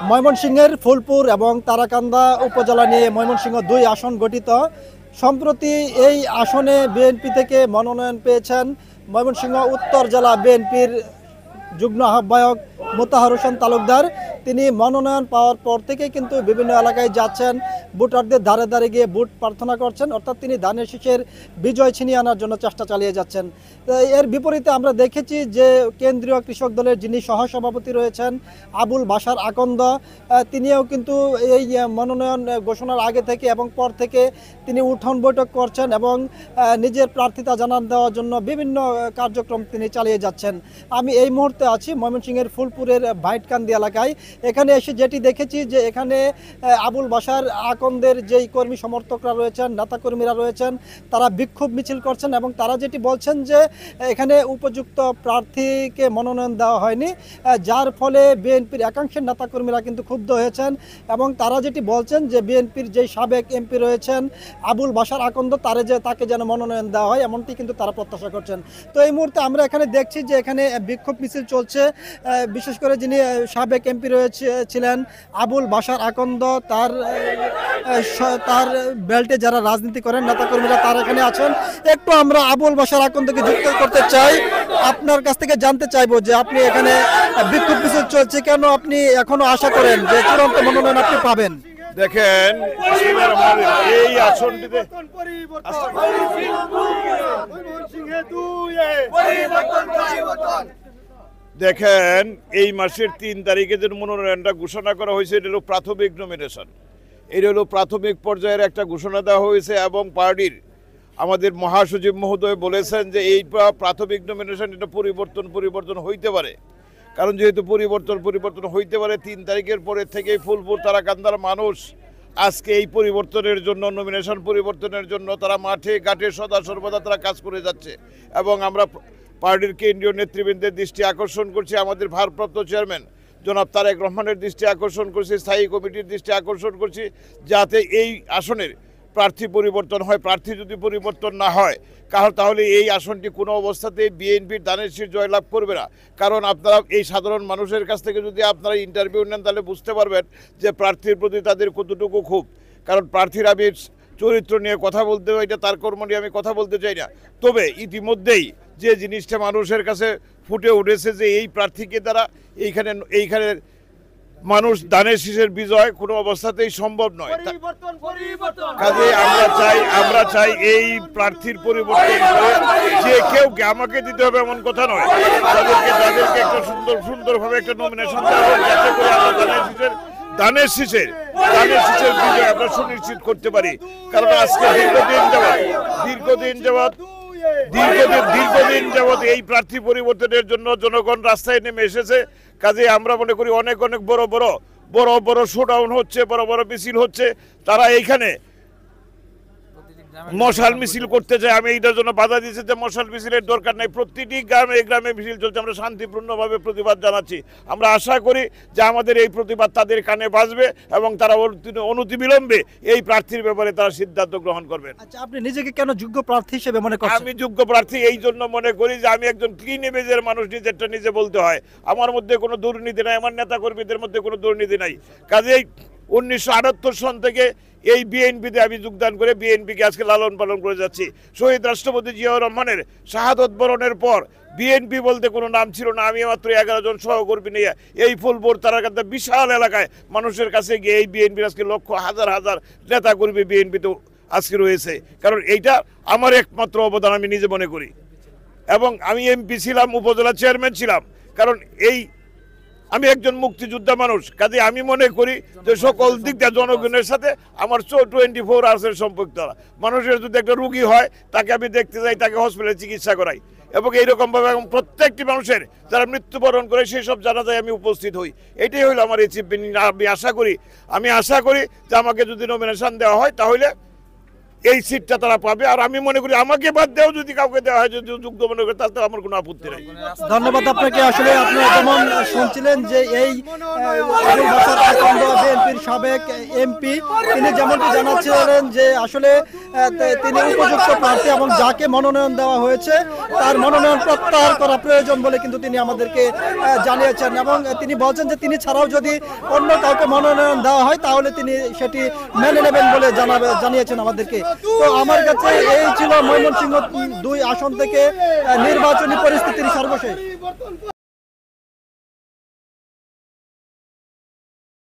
ময়মনসিংহের ফুলপুর এবং তারাকান্দা উপজেলা নিয়ে ময়মনসিংহ ২ আসন গঠিত। সম্প্রতি এই আসনে বিএনপি থেকে মনোনয়ন পেয়েছেন ময়মনসিংহ উত্তর জেলা বিএনপির যুগ্ম আহ্বায়ক মোতাহার হোসেন তালুকদার। তিনি মনোনয়ন পাওয়ার পর থেকে কিন্তু বিভিন্ন এলাকায় যাচ্ছেন, ভোটারদের ধারে ধারে গিয়ে ভোট প্রার্থনা করছেন, অর্থাৎ তিনি ধানের শীষের বিজয় ছিনিয়ে আনার জন্য চেষ্টা চালিয়ে যাচ্ছেন। এর বিপরীতে আমরা দেখেছি যে কেন্দ্রীয় কৃষক দলের যিনি সহসভাপতি রয়েছেন আবুল বাশার আকন্দ, তিনিও কিন্তু এই মনোনয়ন ঘোষণার আগে থেকে এবং পর থেকে তিনি উঠোন বৈঠক করছেন এবং নিজের প্রার্থিতা জানান দেওয়ার জন্য বিভিন্ন কার্যক্রম তিনি চালিয়ে যাচ্ছেন। আমি এই মুহূর্তে আছি ময়মনসিংহের ফুলপুরের ভাইটকান্দি এলাকায়। এখানে এসে যেটি দেখেছি যে এখানে আবুল বাশার আকন্দের যেই কর্মী সমর্থকরা রয়েছেন, নেতাকর্মীরা রয়েছেন, তারা বিক্ষোভ মিছিল করছেন এবং তারা যেটি বলছেন যে এখানে উপযুক্ত প্রার্থীকে মনোনয়ন দেওয়া হয়নি, যার ফলে বিএনপির একাংশের নেতাকর্মীরা কিন্তু ক্ষুব্ধ হয়েছেন এবং তারা যেটি বলছেন যে বিএনপির যেই সাবেক এমপি রয়েছেন আবুল বাশার আকন্দ তাকে যেন মনোনয়ন দেওয়া হয়, এমনটি কিন্তু তারা প্রত্যাশা করছেন। তো এই মুহূর্তে আমরা এখানে দেখছি যে এখানে বিক্ষোভ মিছিল চলছে। বিশেষ করে যিনি সাবেক এমপি ছিলেন আবুল বাশার আকন্দ, তার বেল্টে যারা রাজনীতি করেন নেতাকর্মীরা তারা এখানে আছেন। একটু আমরা আবুল বাশার আকন্দকে যুক্ত করতে চাই, আপনার কাছ থেকে জানতে চাইবো যে আপনি এখানে বিক্ষোভ মিছিল চলছে কেন, আপনি এখনো আশা করেন যে চূড়ান্ত মনোনয়ন আপনি পাবেন? দেখেন এই আসনটিতে দেখেন এই মাসের ৩ তারিখে যে মনোনয়নটা ঘোষণা করা হয়েছে এটা হলো প্রাথমিক নমিনেশন, এটা হলো প্রাথমিক পর্যায়ের একটা ঘোষণা দেওয়া হয়েছে এবং পার্টির আমাদের মহাসচিব মহোদয় বলেছেন যে এই প্রাথমিক নমিনেশন এটা পরিবর্তন হইতে পারে, কারণ যেহেতু পরিবর্তন হইতে পারে ৩ তারিখের পরে থেকেই ফুলপুর তারাকান্দার মানুষ আজকে এই পরিবর্তনের জন্য নমিনেশন পরিবর্তনের জন্য তারা মাঠে ঘাটে সদা সর্বদা তারা কাজ করে যাচ্ছে এবং আমরা পার্টির কেন্দ্রীয় নেতৃবৃন্দের দৃষ্টি আকর্ষণ করছি, আমাদের ভারপ্রাপ্ত চেয়ারম্যান জনাব তারেক রহমানের দৃষ্টি আকর্ষণ করছি, স্থায়ী কমিটির দৃষ্টি আকর্ষণ করছি যাতে এই আসনের প্রার্থী পরিবর্তন হয়। প্রার্থী যদি পরিবর্তন না হয় তাহলে এই আসনটি কোনো অবস্থাতেই বিএনপির ধানের শীষ জয়লাভ করবে না। কারণ আপনারা এই সাধারণ মানুষের কাছ থেকে যদি আপনারা ইন্টারভিউ নেন তাহলে বুঝতে পারবেন যে প্রার্থীর প্রতি তাদের কতটুকু ক্ষোভ। কারণ প্রার্থীর আমি চরিত্র নিয়ে কথা বলতে এটা তার কর্ম নিয়ে আমি কথা বলতে চাই না, তবে ইতিমধ্যেই যে জিনিসটা মানুষের কাছে ফুটে উঠেছে যে এই প্রার্থীকে দ্বারা এইখানে মানুষ ধানের শীষের বিজয় কোনো অবস্থাতেই সম্ভব নয়। কাজে আমরা চাই এই প্রার্থীর পরিবর্তন করে যে কেউ আমাকে দিতে হবে এমন কথা নয়, তাদেরকে একটা সুন্দরভাবে একটা নমিনেশন দেওয়া হোক যাতে করে আমরা ধানের শীষের বিজয় আমরা সুনিশ্চিত করতে পারি। কারণ আজকে দীর্ঘদিন যাবৎ এই প্রার্থী পরিবর্তনের জন্য জনগণ রাস্তায় নেমে এসেছে। কাজে আমরা মনে করি অনেক বড় শোডাউন হচ্ছে, বড় মিছিল হচ্ছে, তারা এইখানে মশাল মিছিল করতে চায়। আমি এইটার জন্য বাধা দিয়েছি যে মশাল মিছিলের দরকার নাই, প্রতিটি গ্রামে মিছিল চলছে, আমরা শান্তিপূর্ণভাবে প্রতিবাদ জানাচ্ছি। আমরা আশা করি যে আমাদের এই প্রতিবাদ তাদের কানে বাজবে এবং তারা অনতিবিলম্বে এই প্রার্থীর ব্যাপারে তারা সিদ্ধান্ত গ্রহণ করবেন। আচ্ছা, আপনি নিজেকে কেন যোগ্য প্রার্থী হিসেবে মনে করেন? আমি যোগ্য প্রার্থী এই জন্য মনে করি যে আমি একজন ক্লিন ইমেজের মানুষ, নিজেরটা নিজে বলতে হয়। আমার মধ্যে কোনো দুর্নীতি নাই, আমার নেতা কর্মীদের মধ্যে কোনো দুর্নীতি নাই। কাজেই 1978 সন থেকে এই বিএনপিতে আমি যোগদান করে বিএনপিকে আজকে লালন পালন করে যাচ্ছি। শহীদ রাষ্ট্রপতি জিয়াউর রহমানের শাহাদত বরণের পর বিএনপি বলতে কোনো নাম ছিল না। আমি মাত্র 11 জন সহকর্মী নিয়ে এই ফুলপুর তারাকান্দা বিশাল এলাকায় মানুষের কাছে গিয়ে এই বিএনপির আজকে হাজার নেতা কর্মী বিএনপিতে আজকে রয়েছে। কারণ এইটা আমার একমাত্র অবদান আমি নিজে মনে করি এবং আমি এমপি ছিলাম, উপজেলা চেয়ারম্যান ছিলাম, কারণ আমি একজন মুক্তিযোদ্ধা মানুষ। কাজে আমি মনে করি যে সকল দিক দিয়ে জনগণের সাথে আমার 24 আওয়ার্সের সম্পর্ক। মানুষের যদি একটা রুগী হয় তাকে আমি দেখতে যাই, তাকে হসপিটালে চিকিৎসা করাই এবং এইরকমভাবে প্রত্যেকটি মানুষের যারা মৃত্যুবরণ করে সেই সব জানাজায় আমি উপস্থিত হই। এটাই হলো আমার অ্যাচিভমেন্ট। আমি আশা করি যে আমাকে যদি নমিনেশন দেওয়া হয় তাহলে এই সিটটা তারা পাবে। আর আমি মনে করি আমাকে বাদ দেওয়া যদি কাউকে দেওয়া হয়, যদি যোগ্য মনে করে, তাতে আমার কোনো আপত্তি নেই। ধন্যবাদ আপনাকে। আসলে আপনি যেমন শুনছিলেন যে এই বিএনপির ইউনিয়নের সাবেক এমপি, তিনি যেমনটি জানাচ্ছিলেন যে আসলে তিনি উপযুক্ত প্রার্থী এবং যাকে মনোনয়ন দেওয়া হয়েছে তার মনোনয়ন প্রত্যাহার করা প্রয়োজন বলে কিন্তু তিনি আমাদেরকে জানিয়েছেন। এবং তিনি বলছেন যে তিনি ছাড়াও যদি অন্য কাউকে মনোনয়ন দেওয়া হয় তাহলে তিনি সেটি মেনে নেবেন বলে জানিয়েছেন আমাদেরকে। তো আমার কাছে এই ছিল ময়মনসিংহ 2 আসন থেকে নির্বাচনী পরিস্থিতির সর্বশেষ।